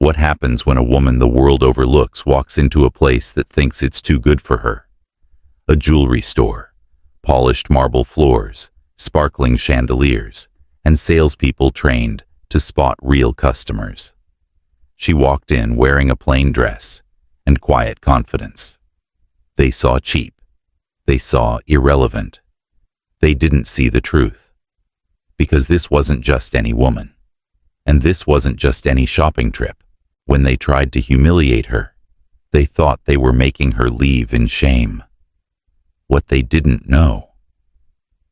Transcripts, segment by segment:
What happens when a woman the world overlooks walks into a place that thinks it's too good for her? A jewelry store, polished marble floors, sparkling chandeliers, and salespeople trained to spot real customers. She walked in wearing a plain dress and quiet confidence. They saw cheap. They saw irrelevant. They didn't see the truth. Because this wasn't just any woman. And this wasn't just any shopping trip. When they tried to humiliate her, they thought they were making her leave in shame. What they didn't know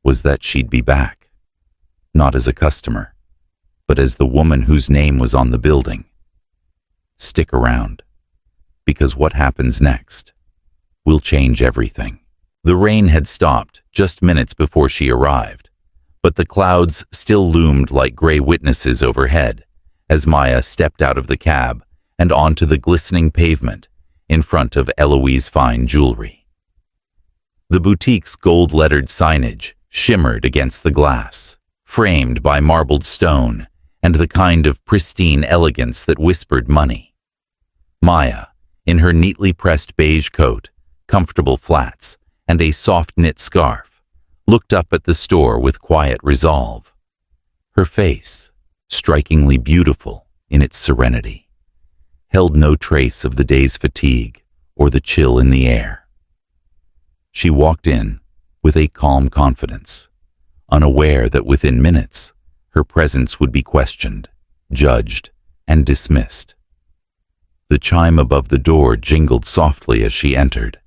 was that she'd be back, not as a customer, but as the woman whose name was on the building. Stick around, because what happens next will change everything. The rain had stopped just minutes before she arrived, but the clouds still loomed like gray witnesses overhead as Maya stepped out of the cab and onto the glistening pavement in front of Eloise Fine Jewelry. The boutique's gold-lettered signage shimmered against the glass, framed by marbled stone and the kind of pristine elegance that whispered money. Maya, in her neatly pressed beige coat, comfortable flats, and a soft-knit scarf, looked up at the store with quiet resolve. Her face, strikingly beautiful in its serenity, held no trace of the day's fatigue or the chill in the air. She walked in with a calm confidence, unaware that within minutes her presence would be questioned, judged, and dismissed. The chime above the door jingled softly as she entered,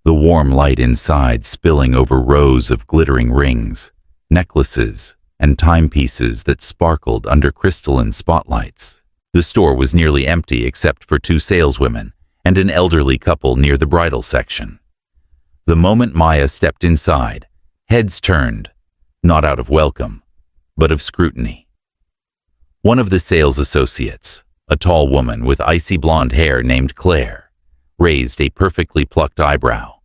the warm light inside spilling over rows of glittering rings, necklaces, and timepieces that sparkled under crystalline spotlights. The store was nearly empty except for two saleswomen and an elderly couple near the bridal section. The moment Maya stepped inside, heads turned, not out of welcome, but of scrutiny. One of the sales associates, a tall woman with icy blonde hair named Claire, raised a perfectly plucked eyebrow,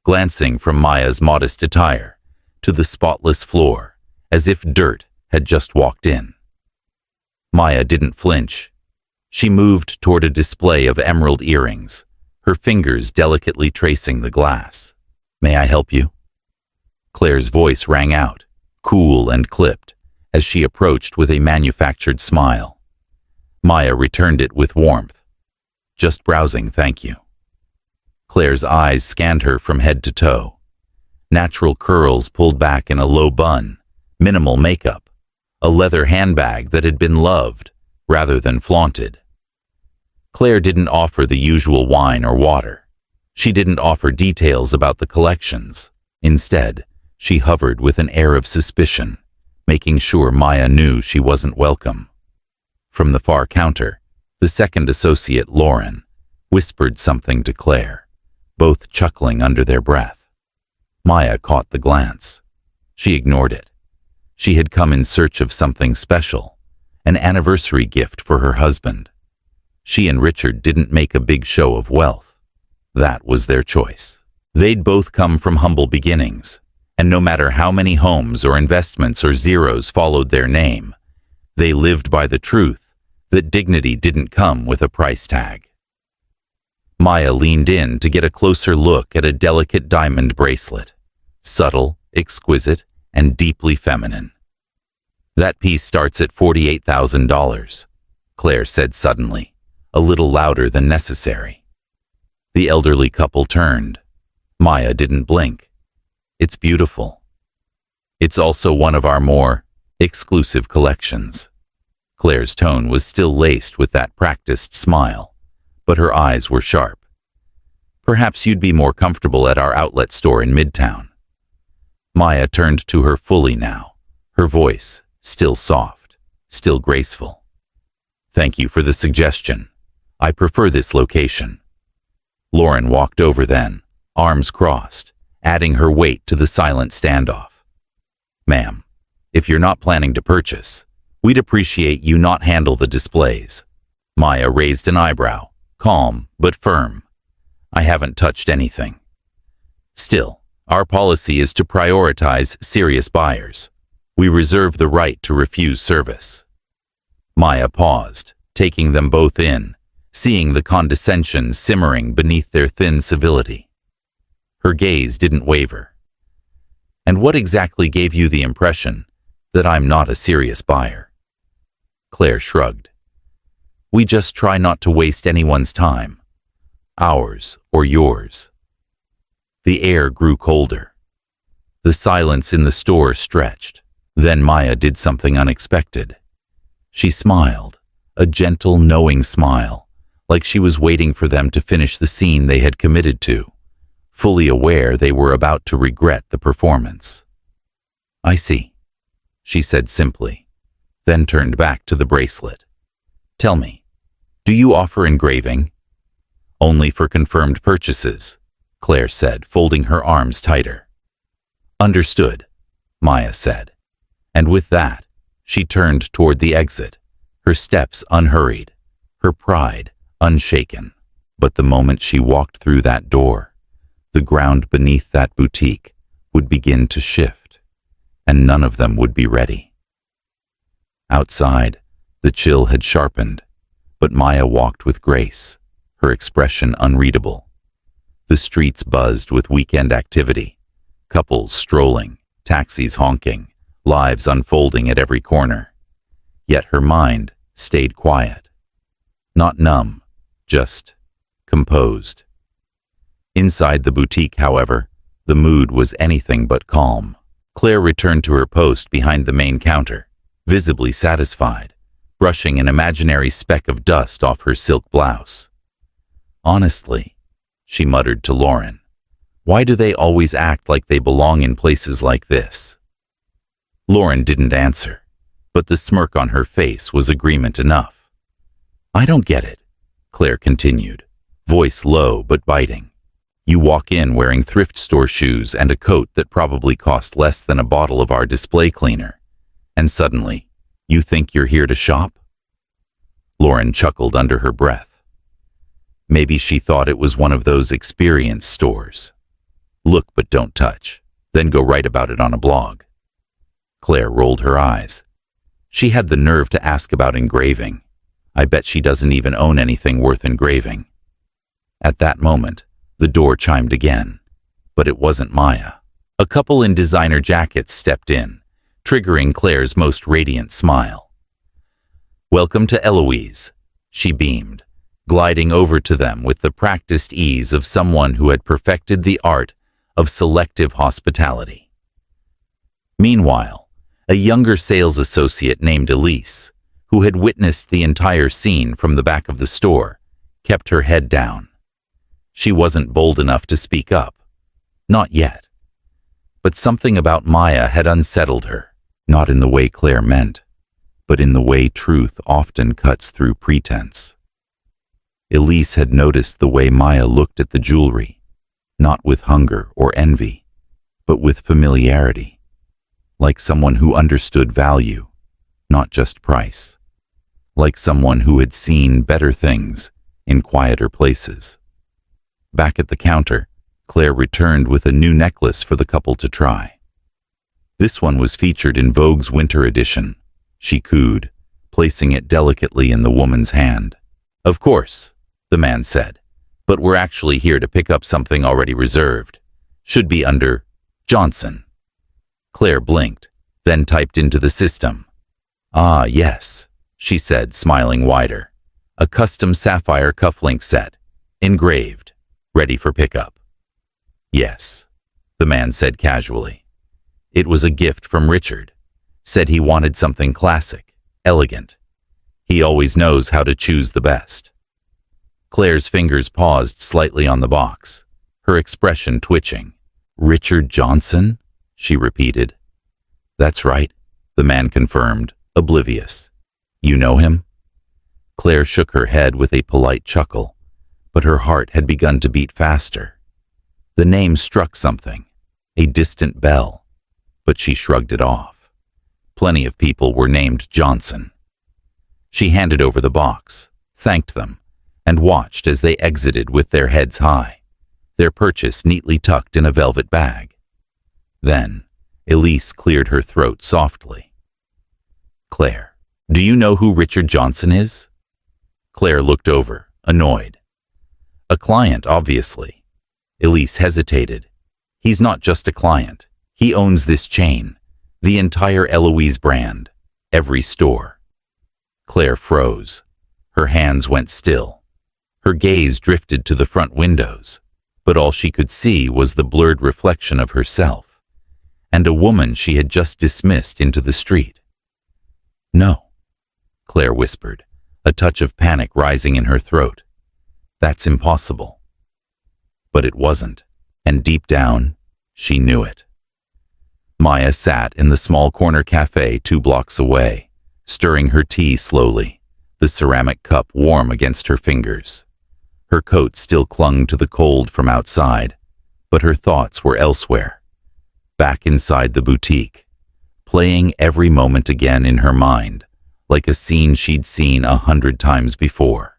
glancing from Maya's modest attire to the spotless floor as if dirt had just walked in. Maya didn't flinch. She moved toward a display of emerald earrings, her fingers delicately tracing the glass. "May I help you?" Claire's voice rang out, cool and clipped, as she approached with a manufactured smile. Maya returned it with warmth. "Just browsing, thank you." Claire's eyes scanned her from head to toe. Natural curls pulled back in a low bun, minimal makeup, a leather handbag that had been loved rather than flaunted. Claire didn't offer the usual wine or water. She didn't offer details about the collections. Instead, she hovered with an air of suspicion, making sure Maya knew she wasn't welcome. From the far counter, the second associate, Lauren, whispered something to Claire, both chuckling under their breath. Maya caught the glance. She ignored it. She had come in search of something special, an anniversary gift for her husband. She and Richard didn't make a big show of wealth. That was their choice. They'd both come from humble beginnings, and no matter how many homes or investments or zeros followed their name, they lived by the truth that dignity didn't come with a price tag. Maya leaned in to get a closer look at a delicate diamond bracelet, subtle, exquisite, and deeply feminine. "That piece starts at $48,000, Claire said suddenly, a little louder than necessary. The elderly couple turned. Maya didn't blink. "It's beautiful. It's also one of our more exclusive collections." Claire's tone was still laced with that practiced smile, but her eyes were sharp. "Perhaps you'd be more comfortable at our outlet store in Midtown." Maya turned to her fully now, her voice still soft, still graceful. "Thank you for the suggestion. I prefer this location." Lauren walked over then, arms crossed, adding her weight to the silent standoff. "Ma'am, if you're not planning to purchase, we'd appreciate you not handle the displays." Maya raised an eyebrow, calm but firm. "I haven't touched anything." "Still, our policy is to prioritize serious buyers. We reserve the right to refuse service." Maya paused, taking them both in, seeing the condescension simmering beneath their thin civility. Her gaze didn't waver. "And what exactly gave you the impression that I'm not a serious buyer?" Claire shrugged. "We just try not to waste anyone's time, ours or yours." The air grew colder. The silence in the store stretched. Then Maya did something unexpected. She smiled, a gentle, knowing smile, like she was waiting for them to finish the scene they had committed to, fully aware they were about to regret the performance. "I see," she said simply, then turned back to the bracelet. "Tell me, do you offer engraving?" "Only for confirmed purchases," Claire said, folding her arms tighter. "Understood," Maya said. And with that, she turned toward the exit, her steps unhurried, her pride unshaken. But the moment she walked through that door, the ground beneath that boutique would begin to shift, and none of them would be ready. Outside, the chill had sharpened, but Maya walked with grace, her expression unreadable. The streets buzzed with weekend activity, couples strolling, taxis honking, lives unfolding at every corner. Yet her mind stayed quiet. Not numb, just composed. Inside the boutique, however, the mood was anything but calm. Claire returned to her post behind the main counter, visibly satisfied, brushing an imaginary speck of dust off her silk blouse. "Honestly," she muttered to Lauren, "why do they always act like they belong in places like this?" Lauren didn't answer, but the smirk on her face was agreement enough. "I don't get it," Claire continued, voice low but biting. "You walk in wearing thrift store shoes and a coat that probably cost less than a bottle of our display cleaner, and suddenly, you think you're here to shop?" Lauren chuckled under her breath. Maybe she thought it was one of those experience stores. Look but don't touch, then go write about it on a blog. Claire rolled her eyes. She had the nerve to ask about engraving. I bet she doesn't even own anything worth engraving. At that moment, the door chimed again, but it wasn't Maya. A couple in designer jackets stepped in, triggering Claire's most radiant smile. "Welcome to Eloise," she beamed, gliding over to them with the practiced ease of someone who had perfected the art of selective hospitality. Meanwhile, a younger sales associate named Elise, who had witnessed the entire scene from the back of the store, kept her head down. She wasn't bold enough to speak up. Not yet. But something about Maya had unsettled her, not in the way Claire meant, but in the way truth often cuts through pretense. Elise had noticed the way Maya looked at the jewelry, not with hunger or envy, but with familiarity. Like someone who understood value, not just price. Like someone who had seen better things in quieter places. Back at the counter, Claire returned with a new necklace for the couple to try. This one was featured in Vogue's winter edition, she cooed, placing it delicately in the woman's hand. "Of course," the man said, "but we're actually here to pick up something already reserved. Should be under Johnson." Claire blinked, then typed into the system. "Ah, yes," she said, smiling wider. "A custom sapphire cufflink set, engraved, ready for pickup." "Yes," the man said casually. "It was a gift from Richard. Said he wanted something classic, elegant. He always knows how to choose the best." Claire's fingers paused slightly on the box, her expression twitching. "Richard Johnson?" she repeated. "That's right," the man confirmed, oblivious. "You know him?" Claire shook her head with a polite chuckle, but her heart had begun to beat faster. The name struck something, a distant bell, but she shrugged it off. Plenty of people were named Johnson. She handed over the box, thanked them, and watched as they exited with their heads high, their purchase neatly tucked in a velvet bag. Then, Elise cleared her throat softly. "Claire, do you know who Richard Johnson is?" Claire looked over, annoyed. A client, obviously. Elise hesitated. He's not just a client. He owns this chain, the entire Eloise brand, every store. Claire froze. Her hands went still. Her gaze drifted to the front windows, but all she could see was the blurred reflection of herself, and a woman she had just dismissed into the street. "No," Claire whispered, a touch of panic rising in her throat. "That's impossible." But it wasn't, and deep down, she knew it. Maya sat in the small corner cafe 2 blocks away, stirring her tea slowly, the ceramic cup warm against her fingers. Her coat still clung to the cold from outside, but her thoughts were elsewhere, back inside the boutique, playing every moment again in her mind, like a scene she'd seen 100 times before.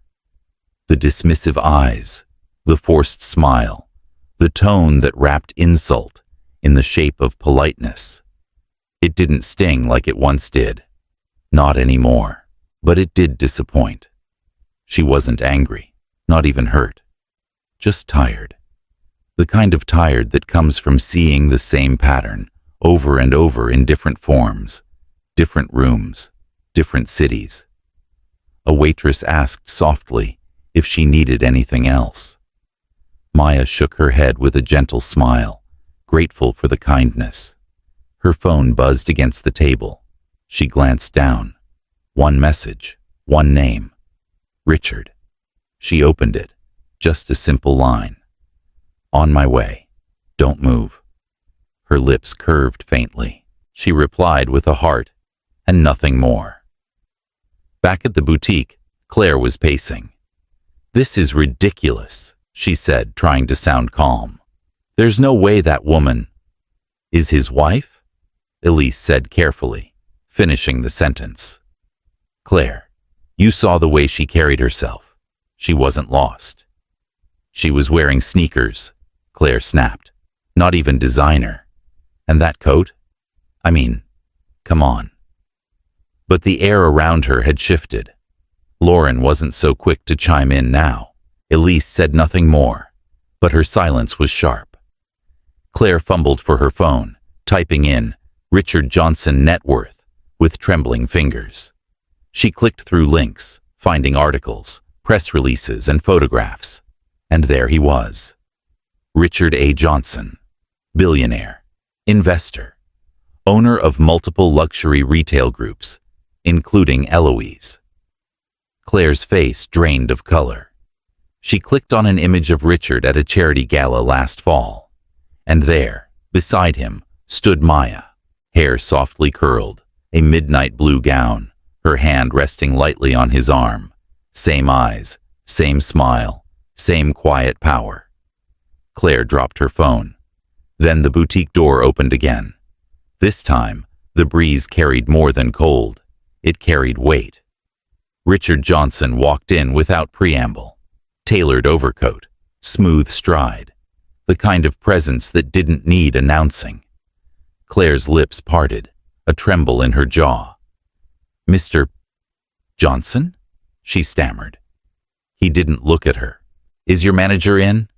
The dismissive eyes, the forced smile, the tone that wrapped insult in the shape of politeness. It didn't sting like it once did. Not anymore. But it did disappoint. She wasn't angry, not even hurt. Just tired. The kind of tired that comes from seeing the same pattern over and over in different forms, different rooms, different cities. A waitress asked softly if she needed anything else. Maya shook her head with a gentle smile, grateful for the kindness. Her phone buzzed against the table. She glanced down. One message, one name. Richard. She opened it. Just a simple line. "On my way. Don't move." Her lips curved faintly. She replied with a heart, and nothing more. Back at the boutique, Claire was pacing. "This is ridiculous," she said, trying to sound calm. "There's no way that woman—" "Is his wife?" Elise said carefully, finishing the sentence. "Claire, you saw the way she carried herself. She wasn't lost." "She was wearing sneakers," Claire snapped. "Not even designer. And that coat? I mean, come on." But the air around her had shifted. Lauren wasn't so quick to chime in now. Elise said nothing more, but her silence was sharp. Claire fumbled for her phone, typing in Richard Johnson net worth with trembling fingers. She clicked through links, finding articles, press releases, and photographs. And there he was. Richard A. Johnson, billionaire, investor, owner of multiple luxury retail groups, including Eloise. Claire's face drained of color. She clicked on an image of Richard at a charity gala last fall. And there, beside him, stood Maya, hair softly curled, a midnight blue gown, her hand resting lightly on his arm. Same eyes, same smile, same quiet power. Claire dropped her phone. Then the boutique door opened again. This time, the breeze carried more than cold. It carried weight. Richard Johnson walked in without preamble. Tailored overcoat, smooth stride, the kind of presence that didn't need announcing. Claire's lips parted, a tremble in her jaw. "Mr. Johnson?" she stammered. He didn't look at her. "Is your manager in?"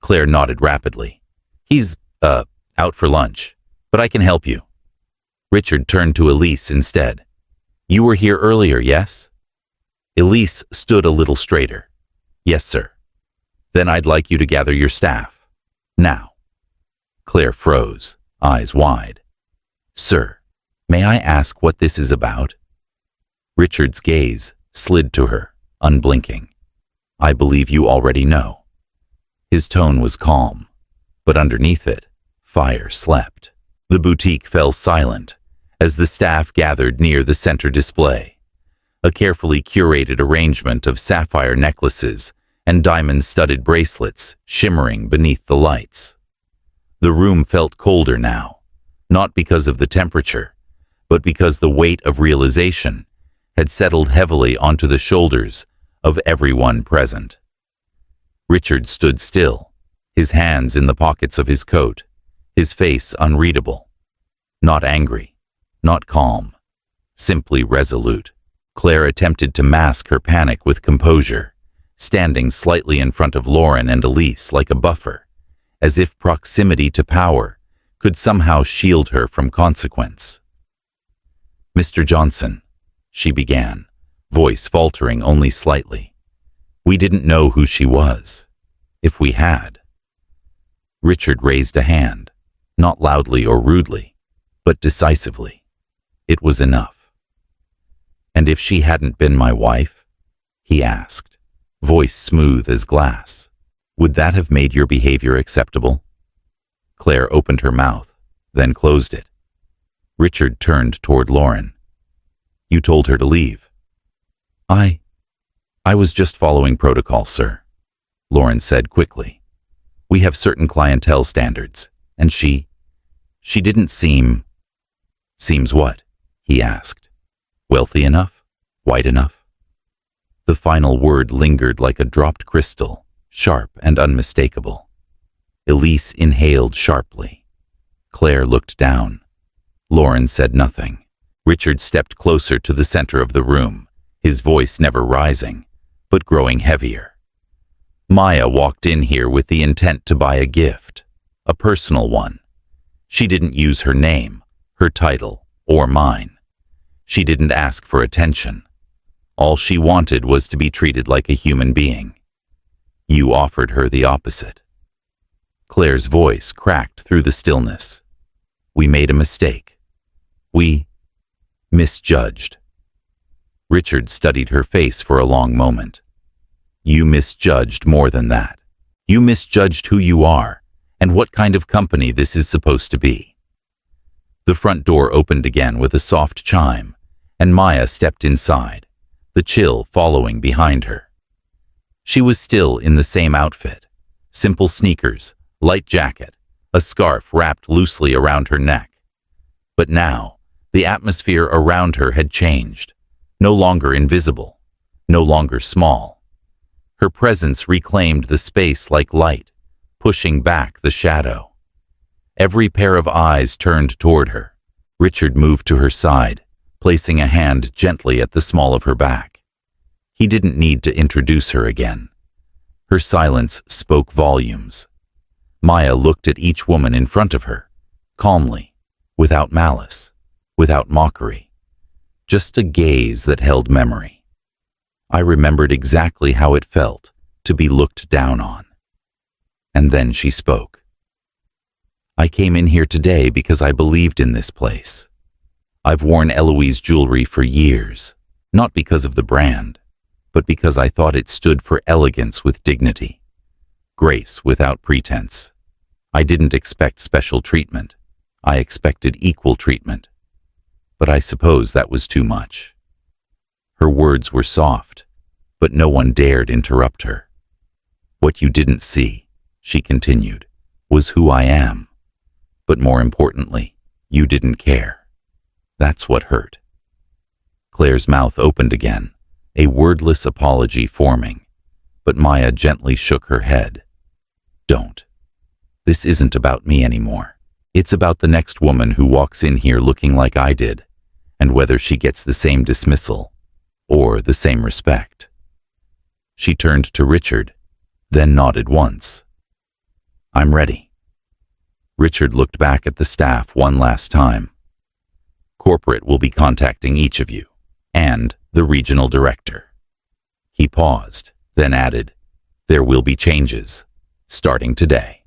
Claire nodded rapidly. He's out for lunch, but I can help you." Richard turned to Elise instead. "You were here earlier, yes?" Elise stood a little straighter. "Yes, sir." "Then I'd like you to gather your staff. Now." Claire froze, eyes wide. "Sir, may I ask what this is about?" Richard's gaze slid to her, unblinking. "I believe you already know." His tone was calm, but underneath it, fire slept. The boutique fell silent as the staff gathered near the center display, a carefully curated arrangement of sapphire necklaces and diamond-studded bracelets shimmering beneath the lights. The room felt colder now, not because of the temperature, but because the weight of realization had settled heavily onto the shoulders of everyone present. Richard stood still, his hands in the pockets of his coat, his face unreadable. Not angry, not calm, simply resolute. Claire attempted to mask her panic with composure, standing slightly in front of Lauren and Elise like a buffer, as if proximity to power could somehow shield her from consequence. "Mr. Johnson," she began, voice faltering only slightly. "We didn't know who she was. If we had." Richard raised a hand, not loudly or rudely, but decisively. It was enough. "And if she hadn't been my wife?" he asked, voice smooth as glass. "Would that have made your behavior acceptable?" Claire opened her mouth, then closed it. Richard turned toward Lauren. "You told her to leave." I was just following protocol, sir," Lauren said quickly. "We have certain clientele standards, and she didn't seem..." "Seems what?" he asked. "Wealthy enough? White enough?" The final word lingered like a dropped crystal, sharp and unmistakable. Elise inhaled sharply. Claire looked down. Lauren said nothing. Richard stepped closer to the center of the room, his voice never rising, but growing heavier. "Maya walked in here with the intent to buy a gift, a personal one. She didn't use her name, her title, or mine. She didn't ask for attention. All she wanted was to be treated like a human being. You offered her the opposite." Claire's voice cracked through the stillness. "We made a mistake. We misjudged." Richard studied her face for a long moment. "You misjudged more than that. You misjudged who you are and what kind of company this is supposed to be." The front door opened again with a soft chime, and Maya stepped inside, the chill following behind her. She was still in the same outfit, simple sneakers, light jacket, a scarf wrapped loosely around her neck. But now, the atmosphere around her had changed, no longer invisible, no longer small. Her presence reclaimed the space like light, pushing back the shadow. Every pair of eyes turned toward her. Richard moved to her side, placing a hand gently at the small of her back. He didn't need to introduce her again. Her silence spoke volumes. Maya looked at each woman in front of her, calmly, without malice, without mockery. Just a gaze that held memory. I remembered exactly how it felt to be looked down on. And then she spoke. "I came in here today because I believed in this place. I've worn Eloise jewelry for years, not because of the brand, but because I thought it stood for elegance with dignity, grace without pretense. I didn't expect special treatment. I expected equal treatment. But I suppose that was too much." Her words were soft, but no one dared interrupt her. "What you didn't see," she continued, "was who I am. But more importantly, you didn't care. That's what hurt." Claire's mouth opened again, a wordless apology forming, but Maya gently shook her head. "Don't. This isn't about me anymore. It's about the next woman who walks in here looking like I did, and whether she gets the same dismissal or the same respect." She turned to Richard, then nodded once. "I'm ready." Richard looked back at the staff one last time. "Corporate will be contacting each of you, and the regional director." He paused, then added, "There will be changes, starting today."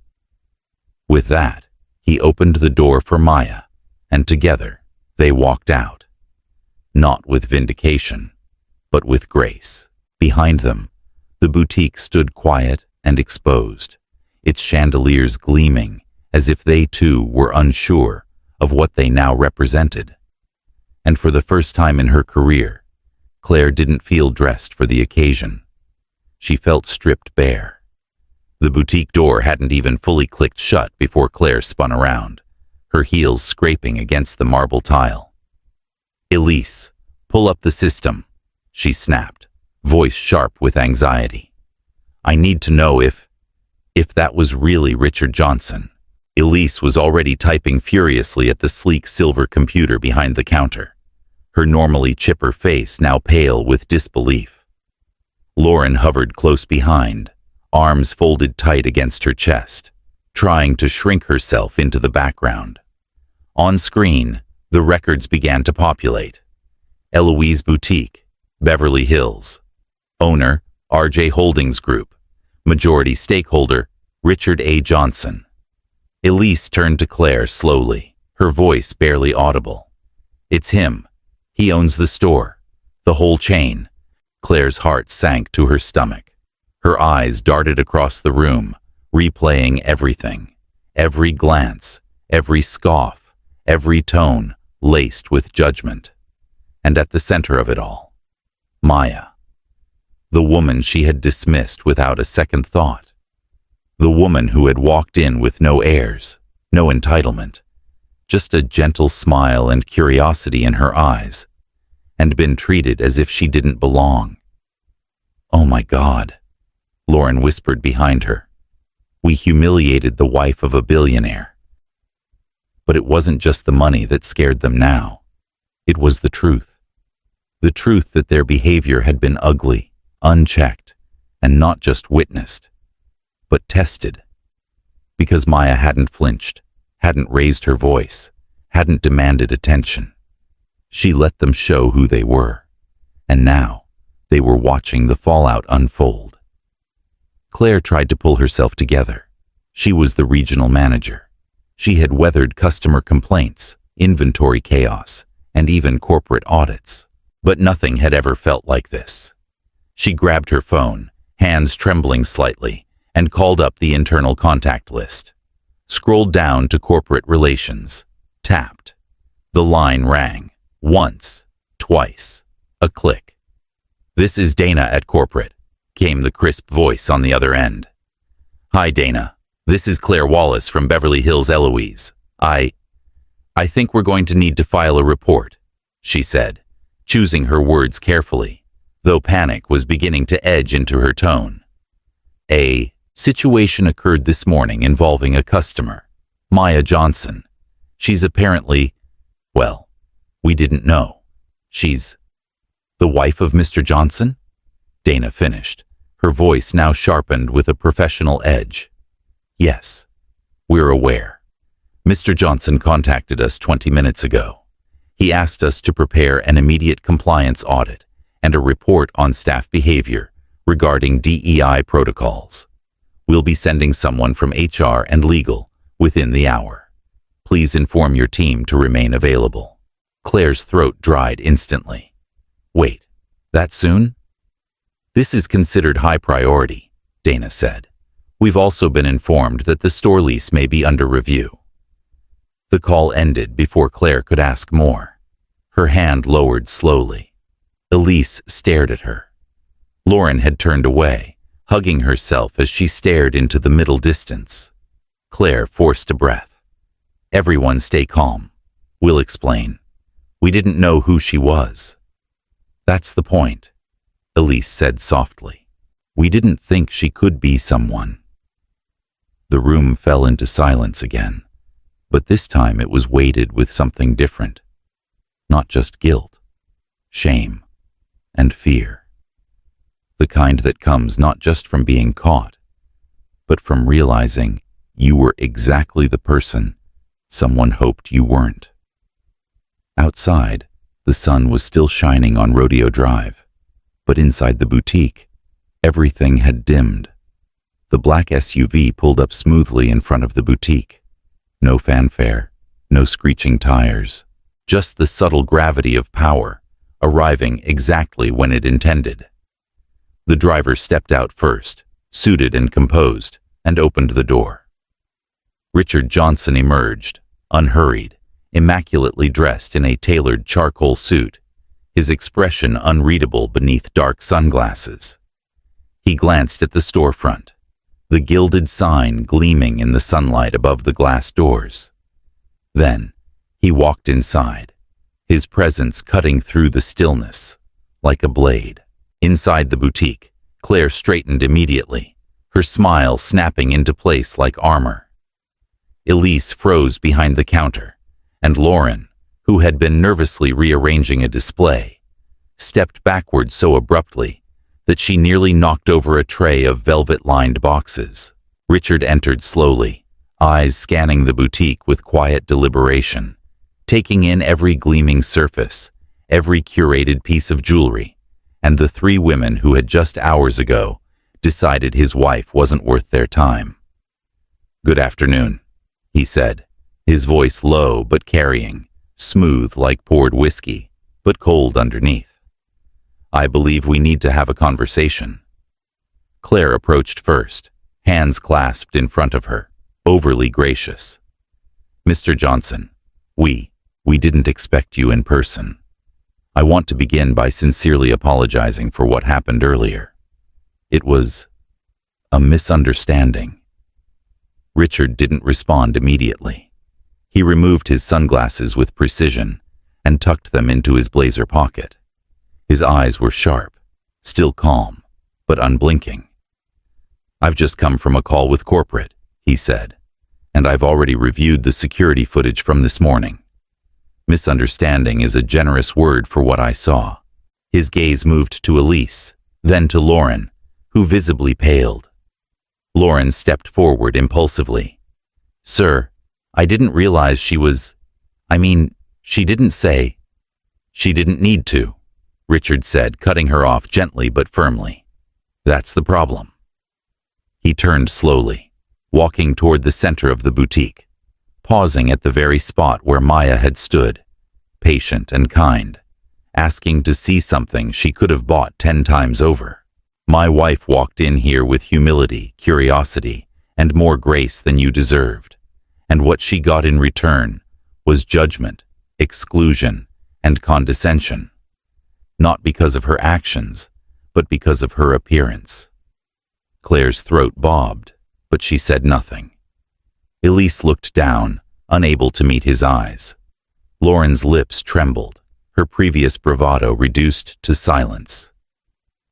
With that, he opened the door for Maya, and together they walked out. Not with vindication, but with grace. Behind them, the boutique stood quiet and exposed, its chandeliers gleaming as if they too were unsure of what they now represented. And for the first time in her career, Claire didn't feel dressed for the occasion. She felt stripped bare. The boutique door hadn't even fully clicked shut before Claire spun around, her heels scraping against the marble tile. "Elise, pull up the system," she snapped, voice sharp with anxiety. "I need to know if that was really Richard Johnson." Elise was already typing furiously at the sleek silver computer behind the counter. her normally chipper face now pale with disbelief. Lauren hovered close behind, arms folded tight against her chest, trying to shrink herself into the background. On screen, the records began to populate. Eloise Boutique, Beverly Hills. Owner, RJ Holdings Group. Majority stakeholder, Richard A. Johnson. Elise turned to Claire slowly, her voice barely audible. It's him. He owns the store. The whole chain. Claire's heart sank to her stomach. Her eyes darted across the room, replaying everything. Every glance, every scoff, every tone, laced with judgment. And at the center of it all, Maya. The woman she had dismissed without a second thought. The woman who had walked in with no airs, no entitlement, just a gentle smile and curiosity in her eyes, and been treated as if she didn't belong. Oh my God, Lauren whispered behind her. We humiliated the wife of a billionaire. But it wasn't just the money that scared them now. It was the truth. The truth that their behavior had been ugly, unchecked, and not just witnessed, but tested. Because Maya hadn't flinched, hadn't raised her voice, hadn't demanded attention. She let them show who they were, and now they were watching the fallout unfold. Claire tried to pull herself together. She was the regional manager. She had weathered customer complaints, inventory chaos, and even corporate audits. But nothing had ever felt like this. She grabbed her phone, hands trembling slightly, and called up the internal contact list. Scrolled down to corporate relations. Tapped. The line rang. Once. Twice. A click. This is Dana at corporate, came the crisp voice on the other end. Hi, Dana. This is Claire Wallace from Beverly Hills Eloise. I think we're going to need to file a report, she said, choosing her words carefully, though panic was beginning to edge into her tone. A situation occurred this morning involving a customer, Maya Johnson. She's apparently, well, we didn't know. She's the wife of Mr. Johnson? Dana finished, her voice now sharpened with a professional edge. Yes, we're aware. Mr. Johnson contacted us 20 minutes ago. He asked us to prepare an immediate compliance audit and a report on staff behavior regarding DEI protocols. We'll be sending someone from HR and legal within the hour. Please inform your team to remain available. Claire's throat dried instantly. Wait, that soon? This is considered high priority, Dana said. We've also been informed that the store lease may be under review. The call ended before Claire could ask more. Her hand lowered slowly. Elise stared at her. Lauren had turned away, hugging herself as she stared into the middle distance. Claire forced a breath. Everyone stay calm. We'll explain. We didn't know who she was. That's the point, Elise said softly. We didn't think she could be someone. The room fell into silence again, but this time it was weighted with something different. Not just guilt, shame, and fear. The kind that comes not just from being caught, but from realizing you were exactly the person someone hoped you weren't. Outside, the sun was still shining on Rodeo Drive, but inside the boutique, everything had dimmed. The black SUV pulled up smoothly in front of the boutique. No fanfare, no screeching tires, just the subtle gravity of power, arriving exactly when it intended. The driver stepped out first, suited and composed, and opened the door. Richard Johnson emerged, unhurried, immaculately dressed in a tailored charcoal suit, his expression unreadable beneath dark sunglasses. He glanced at the storefront, the gilded sign gleaming in the sunlight above the glass doors. Then, he walked inside, his presence cutting through the stillness, like a blade. Inside the boutique, Claire straightened immediately, her smile snapping into place like armor. Elise froze behind the counter, and Lauren, who had been nervously rearranging a display, stepped backward so abruptly that she nearly knocked over a tray of velvet-lined boxes. Richard entered slowly, eyes scanning the boutique with quiet deliberation, taking in every gleaming surface, every curated piece of jewelry, and the three women who had just hours ago decided his wife wasn't worth their time. "Good afternoon," he said, his voice low but carrying, smooth like poured whiskey, but cold underneath. "I believe we need to have a conversation." Claire approached first, hands clasped in front of her, overly gracious. "Mr. Johnson, we didn't expect you in person. I want to begin by sincerely apologizing for what happened earlier. It was a misunderstanding." Richard didn't respond immediately. He removed his sunglasses with precision and tucked them into his blazer pocket. His eyes were sharp, still calm, but unblinking. "I've just come from a call with corporate," he said, "and I've already reviewed the security footage from this morning. Misunderstanding is a generous word for what I saw." His gaze moved to Elise, then to Lauren, who visibly paled. Lauren stepped forward impulsively. "Sir, I didn't realize she didn't say." "She didn't need to," Richard said, cutting her off gently but firmly. "That's the problem." He turned slowly, walking toward the center of the boutique, pausing at the very spot where Maya had stood, patient and kind, asking to see something she could have bought 10 times over. "My wife walked in here with humility, curiosity, and more grace than you deserved, and what she got in return was judgment, exclusion, and condescension. Not because of her actions, but because of her appearance." Claire's throat bobbed, but she said nothing. Elise looked down, unable to meet his eyes. Lauren's lips trembled, her previous bravado reduced to silence.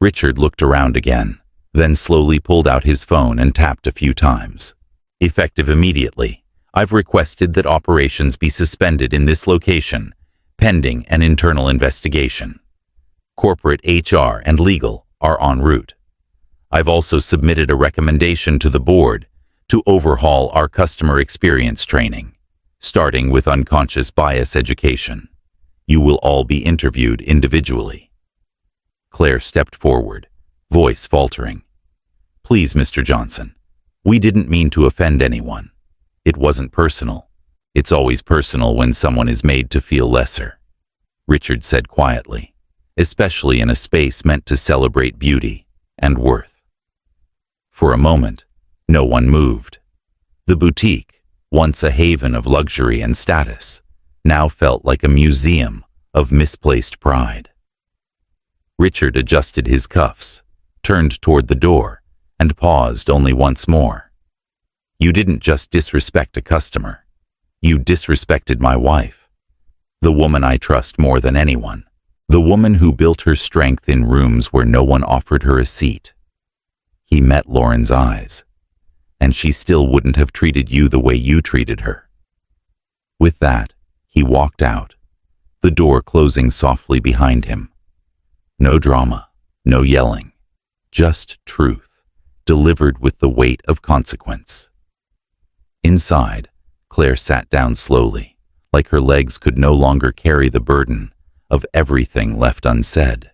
Richard looked around again, then slowly pulled out his phone and tapped a few times. "Effective immediately, I've requested that operations be suspended in this location, pending an internal investigation. Corporate HR and legal are en route. I've also submitted a recommendation to the board to overhaul our customer experience training, starting with unconscious bias education. You will all be interviewed individually." Claire stepped forward, voice faltering. "Please, Mr. Johnson, we didn't mean to offend anyone. It wasn't personal. It's always personal when someone is made to feel lesser," Richard said quietly, especially in a space meant to celebrate beauty and worth. For a moment, no one moved. The boutique, once a haven of luxury and status, now felt like a museum of misplaced pride. Richard adjusted his cuffs, turned toward the door, and paused only once more. "You didn't just disrespect a customer. You disrespected my wife. The woman I trust more than anyone. The woman who built her strength in rooms where no one offered her a seat." He met Lauren's eyes, and she still wouldn't have treated you the way you treated her. With that, he walked out, the door closing softly behind him. No drama, no yelling, just truth, delivered with the weight of consequence. Inside, Claire sat down slowly, like her legs could no longer carry the burden of everything left unsaid.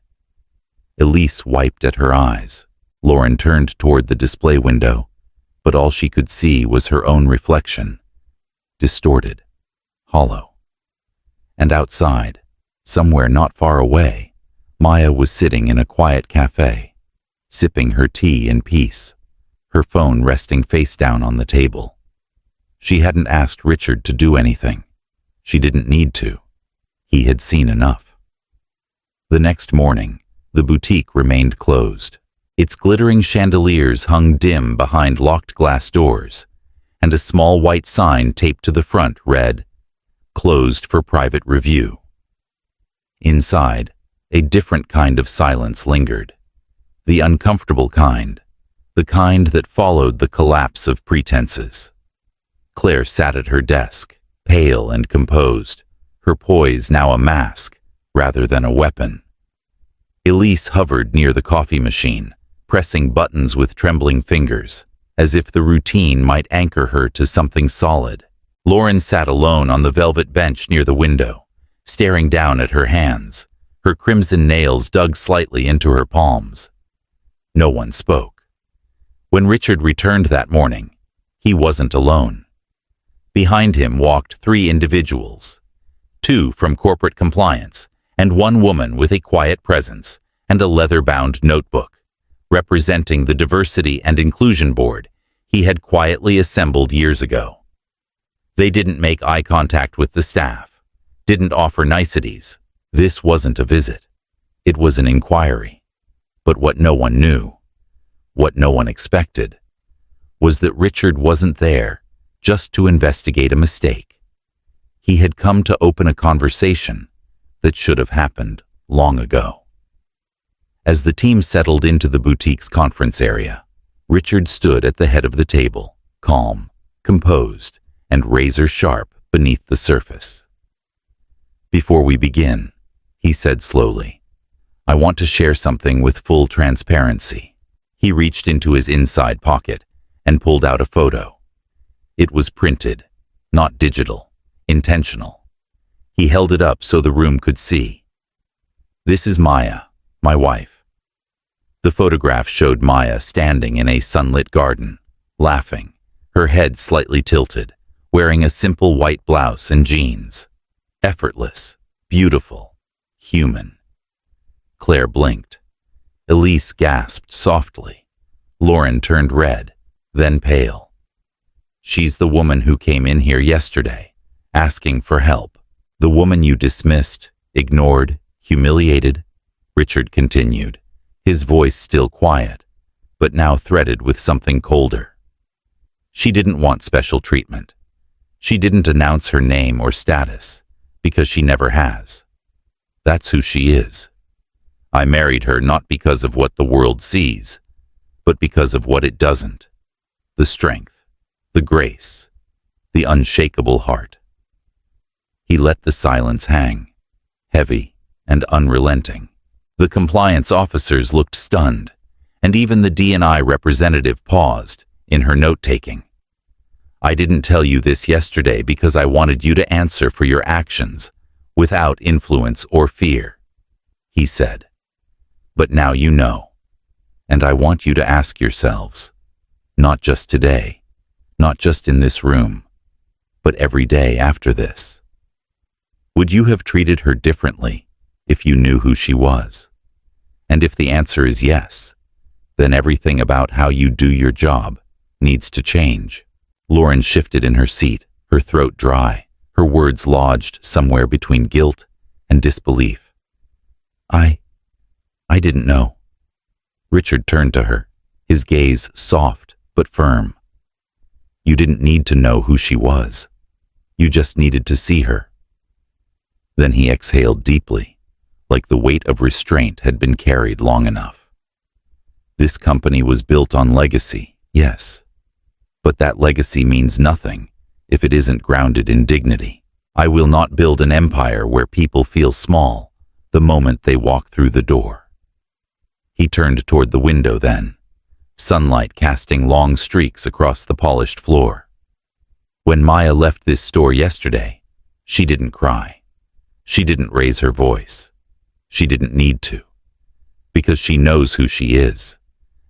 Elise wiped at her eyes. Lauren turned toward the display window, but all she could see was her own reflection, distorted, hollow. And outside, somewhere not far away, Maya was sitting in a quiet cafe, sipping her tea in peace, her phone resting face down on the table. She hadn't asked Richard to do anything. She didn't need to. He had seen enough. The next morning, the boutique remained closed. Its glittering chandeliers hung dim behind locked glass doors, and a small white sign taped to the front read, "Closed for private review." Inside, a different kind of silence lingered. The uncomfortable kind, the kind that followed the collapse of pretenses. Claire sat at her desk, pale and composed, her poise now a mask rather than a weapon. Elise hovered near the coffee machine, pressing buttons with trembling fingers, as if the routine might anchor her to something solid. Lauren sat alone on the velvet bench near the window, staring down at her hands, her crimson nails dug slightly into her palms. No one spoke. When Richard returned that morning, he wasn't alone. Behind him walked 3 individuals, 2 from corporate compliance, and 1 woman with a quiet presence and a leather-bound notebook, representing the Diversity and Inclusion Board he had quietly assembled years ago. They didn't make eye contact with the staff, didn't offer niceties. This wasn't a visit. It was an inquiry. But what no one knew, what no one expected, was that Richard wasn't there just to investigate a mistake. He had come to open a conversation that should have happened long ago. As the team settled into the boutique's conference area, Richard stood at the head of the table, calm, composed, and razor-sharp beneath the surface. "Before we begin," he said slowly, "I want to share something with full transparency." He reached into his inside pocket and pulled out a photo. It was printed, not digital, intentional. He held it up so the room could see. "This is Maya, my wife." The photograph showed Maya standing in a sunlit garden, laughing, her head slightly tilted, wearing a simple white blouse and jeans. Effortless, beautiful, human. Claire blinked. Elise gasped softly. Lauren turned red, then pale. "She's the woman who came in here yesterday, asking for help. The woman you dismissed, ignored, humiliated," Richard continued, his voice still quiet, but now threaded with something colder. "She didn't want special treatment. She didn't announce her name or status, because she never has. That's who she is. I married her not because of what the world sees, but because of what it doesn't. The strength, the grace, the unshakable heart." He let the silence hang, heavy and unrelenting. The compliance officers looked stunned, and even the D&I representative paused in her note-taking. "I didn't tell you this yesterday because I wanted you to answer for your actions without influence or fear," he said. "But now you know, and I want you to ask yourselves, not just today, not just in this room, but every day after this. Would you have treated her differently if you knew who she was? And if the answer is yes, then everything about how you do your job needs to change." Lauren shifted in her seat, her throat dry, her words lodged somewhere between guilt and disbelief. I didn't know." Richard turned to her, his gaze soft but firm. "You didn't need to know who she was. You just needed to see her." Then he exhaled deeply, like the weight of restraint had been carried long enough. "This company was built on legacy, yes. But that legacy means nothing if it isn't grounded in dignity. I will not build an empire where people feel small the moment they walk through the door." He turned toward the window then, sunlight casting long streaks across the polished floor. "When Maya left this store yesterday, she didn't cry. She didn't raise her voice. She didn't need to. Because she knows who she is.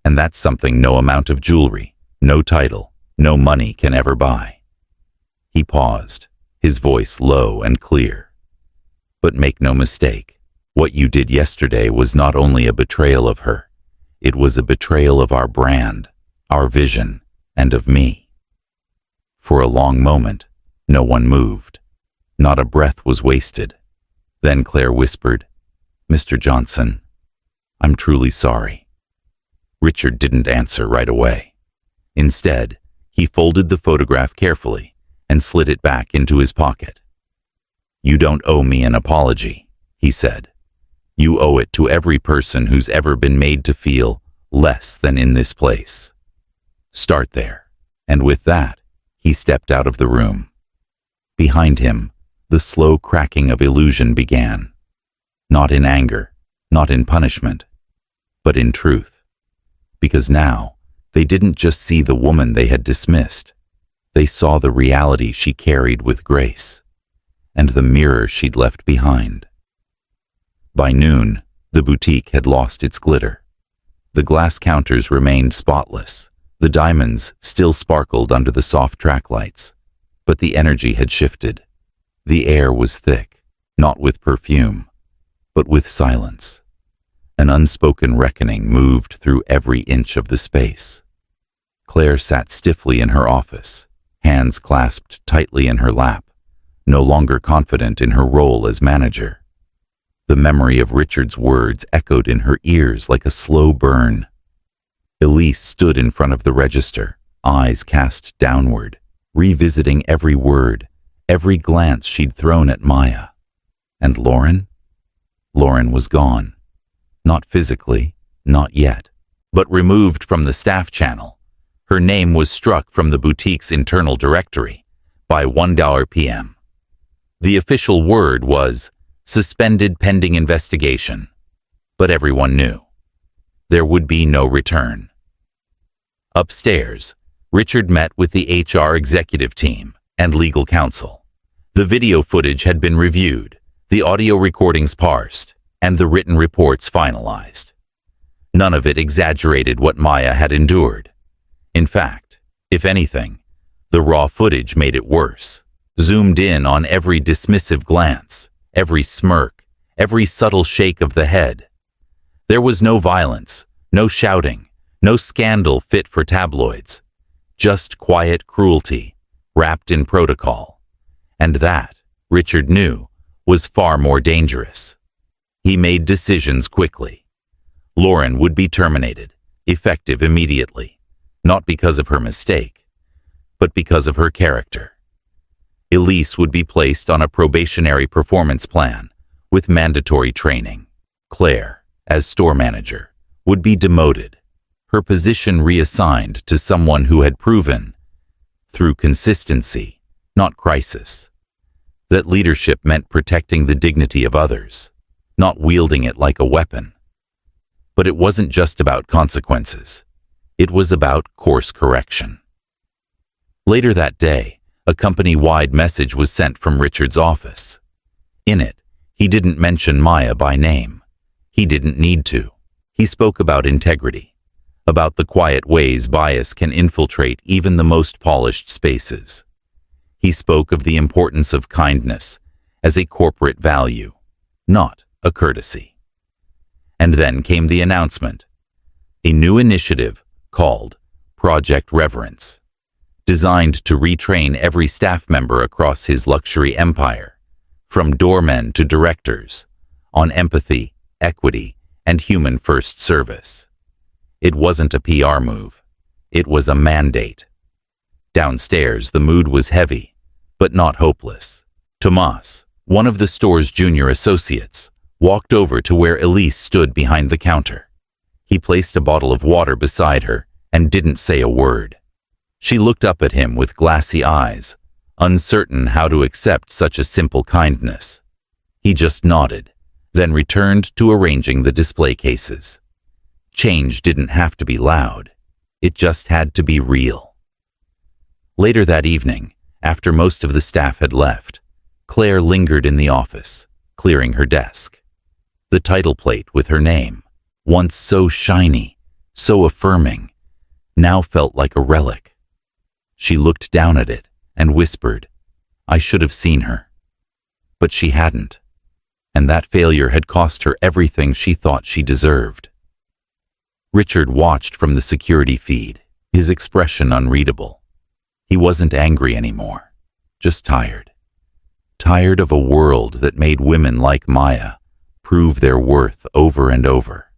And that's something no amount of jewelry, no title, no money can ever buy." He paused, his voice low and clear. "But make no mistake, what you did yesterday was not only a betrayal of her, it was a betrayal of our brand, our vision, and of me." For a long moment, no one moved. Not a breath was wasted. Then Claire whispered, "Mr. Johnson, I'm truly sorry." Richard didn't answer right away. Instead, he folded the photograph carefully and slid it back into his pocket. "You don't owe me an apology," he said. "You owe it to every person who's ever been made to feel less than in this place. Start there." And with that, he stepped out of the room. Behind him, the slow cracking of illusion began. Not in anger, not in punishment, but in truth. Because now, they didn't just see the woman they had dismissed. They saw the reality she carried with grace, and the mirror she'd left behind. By noon, the boutique had lost its glitter. The glass counters remained spotless. The diamonds still sparkled under the soft track lights, but the energy had shifted. The air was thick, not with perfume, but with silence. An unspoken reckoning moved through every inch of the space. Claire sat stiffly in her office, hands clasped tightly in her lap, no longer confident in her role as manager. The memory of Richard's words echoed in her ears like a slow burn. Elise stood in front of the register, eyes cast downward, revisiting every word, every glance she'd thrown at Maya. And Lauren? Lauren was gone. Not physically, not yet, but removed from the staff channel. Her name was struck from the boutique's internal directory by 1 p.m. The official word was suspended pending investigation, but everyone knew there would be no return. Upstairs, Richard met with the HR executive team and legal counsel. The video footage had been reviewed, the audio recordings parsed, and the written reports finalized. None of it exaggerated what Maya had endured. In fact, if anything, the raw footage made it worse, zoomed in on every dismissive glance, every smirk, every subtle shake of the head. There was no violence, no shouting, no scandal fit for tabloids, just quiet cruelty, wrapped in protocol. And that, Richard knew, was far more dangerous. He made decisions quickly. Lauren would be terminated, effective immediately, not because of her mistake, but because of her character. Elise would be placed on a probationary performance plan with mandatory training. Claire, as store manager, would be demoted, her position reassigned to someone who had proven, through consistency, not crisis, that leadership meant protecting the dignity of others, not wielding it like a weapon. But it wasn't just about consequences. It was about course correction. Later that day, a company-wide message was sent from Richard's office. In it, he didn't mention Maya by name. He didn't need to. He spoke about integrity, about the quiet ways bias can infiltrate even the most polished spaces. He spoke of the importance of kindness as a corporate value, not a courtesy. And then came the announcement, a new initiative called Project Reverence, designed to retrain every staff member across his luxury empire, from doormen to directors, on empathy, equity, and human-first service. It wasn't a PR move. It was a mandate. Downstairs, the mood was heavy, but not hopeless. Tomas, one of the store's junior associates, walked over to where Elise stood behind the counter. He placed a bottle of water beside her and didn't say a word. She looked up at him with glassy eyes, uncertain how to accept such a simple kindness. He just nodded, then returned to arranging the display cases. Change didn't have to be loud. It just had to be real. Later that evening, after most of the staff had left, Claire lingered in the office, clearing her desk. The title plate with her name, once so shiny, so affirming, now felt like a relic. She looked down at it and whispered, "I should have seen her." But she hadn't, and that failure had cost her everything she thought she deserved. Richard watched from the security feed, his expression unreadable. He wasn't angry anymore, just tired. Tired of a world that made women like Maya prove their worth over and over,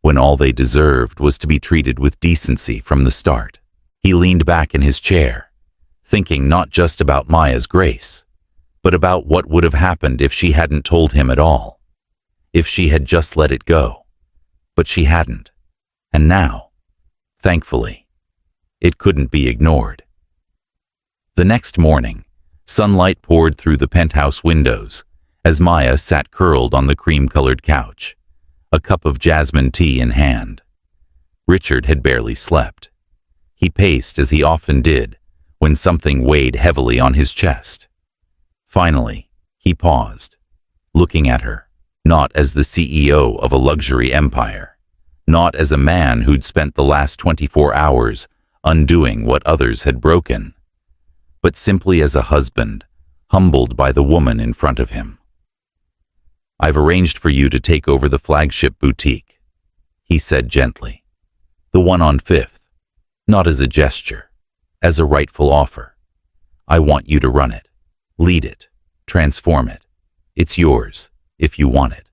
when all they deserved was to be treated with decency from the start. He leaned back in his chair, thinking not just about Maya's grace, but about what would have happened if she hadn't told him at all, if she had just let it go. But she hadn't. And now, thankfully, it couldn't be ignored. The next morning, Sunlight poured through the penthouse windows as Maya sat curled on the cream-colored couch, a cup of jasmine tea in hand. Richard had barely slept. He paced as he often did when something weighed heavily on his chest. Finally, he paused, looking at her, not as the CEO of a luxury empire, not as a man who'd spent the last 24 hours undoing what others had broken, but simply as a husband, humbled by the woman in front of him. "I've arranged for you to take over the flagship boutique," he said gently. "The one on Fifth, not as a gesture, as a rightful offer. I want you to run it, lead it, transform it. It's yours, if you want it."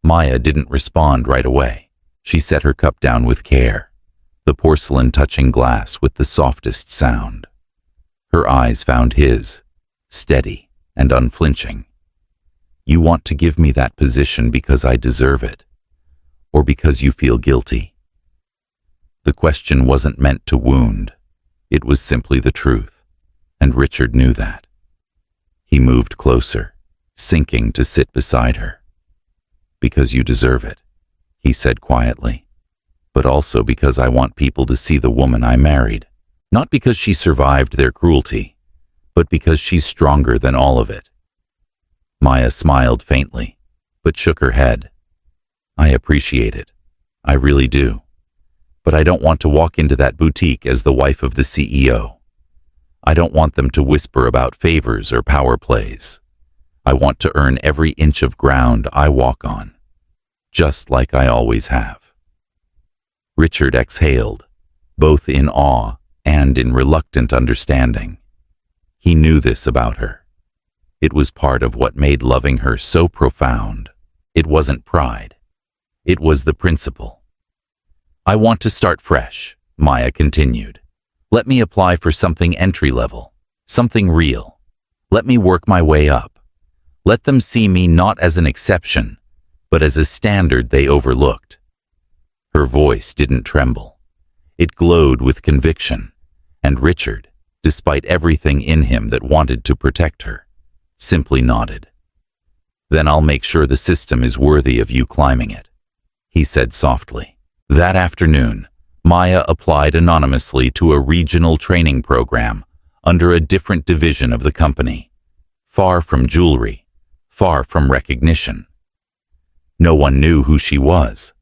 Maya didn't respond right away. She set her cup down with care, the porcelain touching glass with the softest sound. Her eyes found his, steady and unflinching. "You want to give me that position because I deserve it, or because you feel guilty?" The question wasn't meant to wound. It was simply the truth, and Richard knew that. He moved closer, sinking to sit beside her. "Because you deserve it," he said quietly, "but also because I want people to see the woman I married. Not because she survived their cruelty, but because she's stronger than all of it." Maya smiled faintly, but shook her head. "I appreciate it. I really do. But I don't want to walk into that boutique as the wife of the CEO. I don't want them to whisper about favors or power plays. I want to earn every inch of ground I walk on, just like I always have." Richard exhaled, both in awe and in reluctant understanding. He knew this about her. It was part of what made loving her so profound. It wasn't pride. It was the principle. "I want to start fresh," Maya continued. "Let me apply for something entry-level, something real. Let me work my way up. Let them see me not as an exception, but as a standard they overlooked." Her voice didn't tremble. It glowed with conviction, and Richard, despite everything in him that wanted to protect her, simply nodded. "Then I'll make sure the system is worthy of you climbing it," he said softly. That afternoon, Maya applied anonymously to a regional training program under a different division of the company, far from jewelry, far from recognition. No one knew who she was.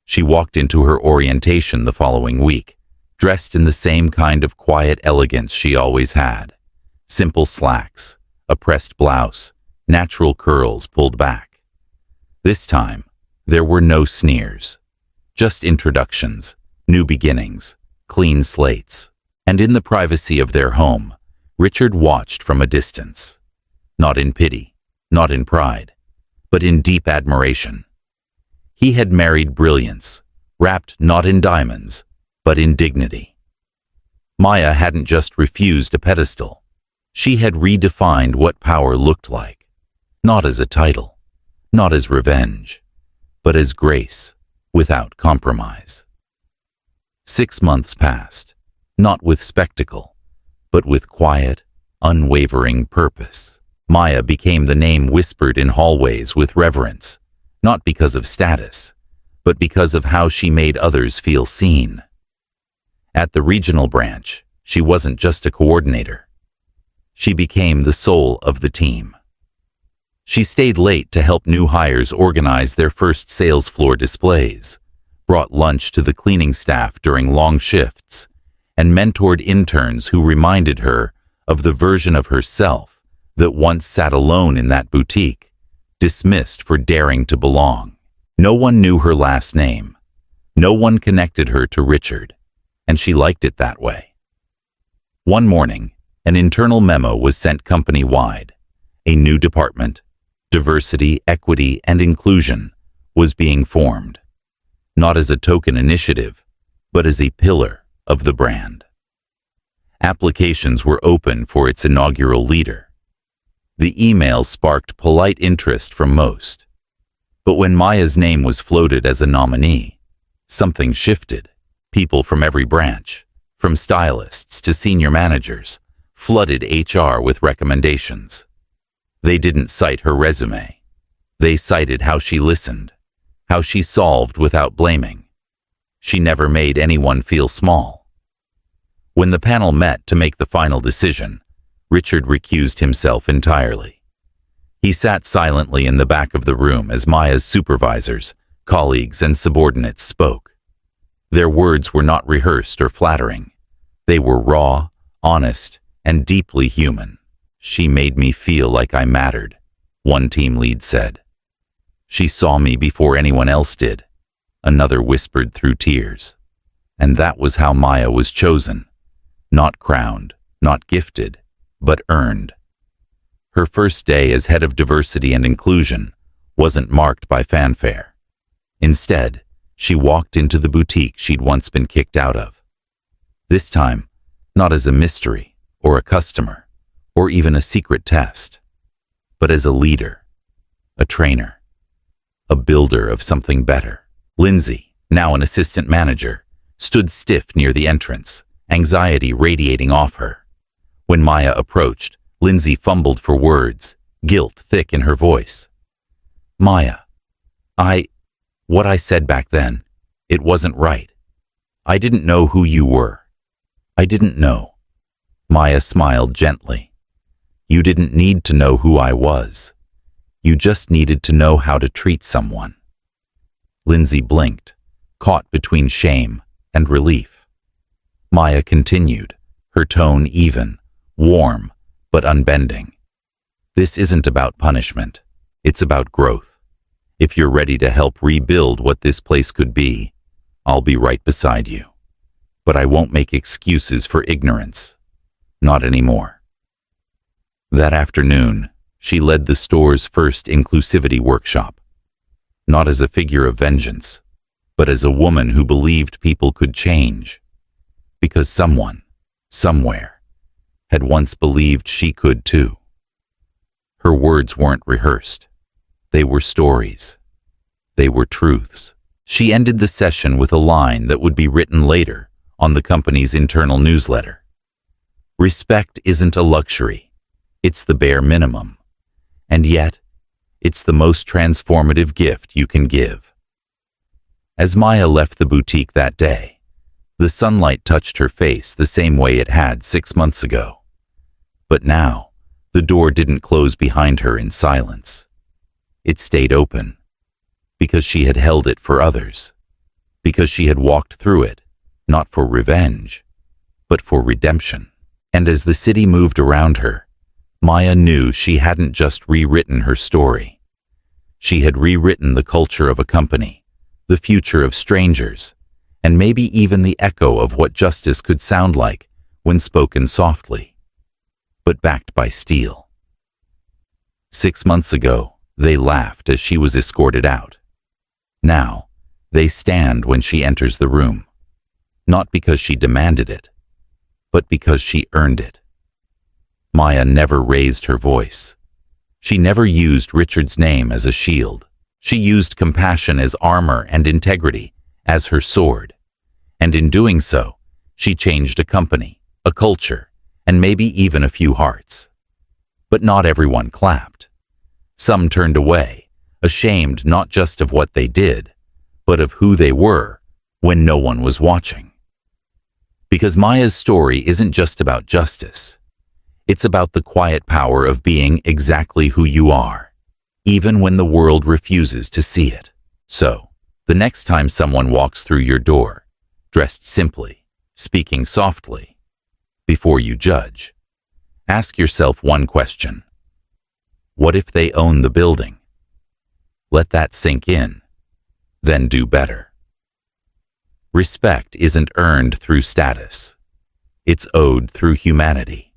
She walked into her orientation the following week, dressed in the same kind of quiet elegance she always had. Simple slacks, a pressed blouse, natural curls pulled back. This time, there were no sneers. Just introductions, new beginnings, clean slates. And in the privacy of their home, Richard watched from a distance. Not in pity, not in pride, but in deep admiration. He had married brilliance, wrapped not in diamonds, but in dignity. Maya hadn't just refused a pedestal. She had redefined what power looked like, not as a title, not as revenge, but as grace, without compromise. 6 months passed, not with spectacle, but with quiet, unwavering purpose. Maya became the name whispered in hallways with reverence, not because of status, but because of how she made others feel seen. At the regional branch, she wasn't just a coordinator. She became the soul of the team. She stayed late to help new hires organize their first sales floor displays, brought lunch to the cleaning staff during long shifts, and mentored interns who reminded her of the version of herself that once sat alone in that boutique, dismissed for daring to belong. No one knew her last name. No one connected her to Richard, and she liked it that way. One morning, an internal memo was sent company-wide. A new department, diversity, equity, and inclusion, was being formed, not as a token initiative, but as a pillar of the brand. Applications were open for its inaugural leader. The email sparked polite interest from most. But when Maya's name was floated as a nominee, something shifted. People from every branch, from stylists to senior managers, flooded HR with recommendations. They didn't cite her resume. They cited how she listened, how she solved without blaming. She never made anyone feel small. When the panel met to make the final decision, Richard recused himself entirely. He sat silently in the back of the room as Maya's supervisors, colleagues, and subordinates spoke. Their words were not rehearsed or flattering. They were raw, honest, and deeply human. "She made me feel like I mattered," one team lead said. "She saw me before anyone else did," another whispered through tears. And that was how Maya was chosen. Not crowned, not gifted, but earned. Her first day as head of diversity and inclusion wasn't marked by fanfare. Instead, she walked into the boutique she'd once been kicked out of. This time, not as a mystery or a customer or even a secret test, but as a leader, a trainer, a builder of something better. Lindsay, now an assistant manager, stood stiff near the entrance, anxiety radiating off her. When Maya approached, Lindsay fumbled for words, guilt thick in her voice. "Maya, what I said back then, it wasn't right. I didn't know who you were. I didn't know." Maya smiled gently. "You didn't need to know who I was. You just needed to know how to treat someone." Lindsay blinked, caught between shame and relief. Maya continued, her tone even, warm, but unbending. "This isn't about punishment. It's about growth. If you're ready to help rebuild what this place could be, I'll be right beside you. But I won't make excuses for ignorance. Not anymore." That afternoon, she led the store's first inclusivity workshop. Not as a figure of vengeance, but as a woman who believed people could change. Because someone, somewhere, had once believed she could too. Her words weren't rehearsed. They were stories. They were truths. She ended the session with a line that would be written later on the company's internal newsletter. "Respect isn't a luxury. It's the bare minimum. And yet, it's the most transformative gift you can give." As Maya left the boutique that day, the sunlight touched her face the same way it had 6 months ago. But now, the door didn't close behind her in silence. It stayed open, because she had held it for others, because she had walked through it, not for revenge, but for redemption. And as the city moved around her, Maya knew she hadn't just rewritten her story. She had rewritten the culture of a company, the future of strangers, and maybe even the echo of what justice could sound like when spoken softly, but backed by steel. 6 months ago, they laughed as she was escorted out. Now, they stand when she enters the room, not because she demanded it, but because she earned it. Maya never raised her voice. She never used Richard's name as a shield. She used compassion as armor and integrity as her sword. And in doing so, she changed a company, a culture, and maybe even a few hearts. But not everyone clapped. Some turned away, ashamed not just of what they did, but of who they were when no one was watching. Because Maya's story isn't just about justice. It's about the quiet power of being exactly who you are, even when the world refuses to see it. So, the next time someone walks through your door, dressed simply, speaking softly, before you judge, ask yourself one question. What if they own the building? Let that sink in, then do better. Respect isn't earned through status. It's owed through humanity.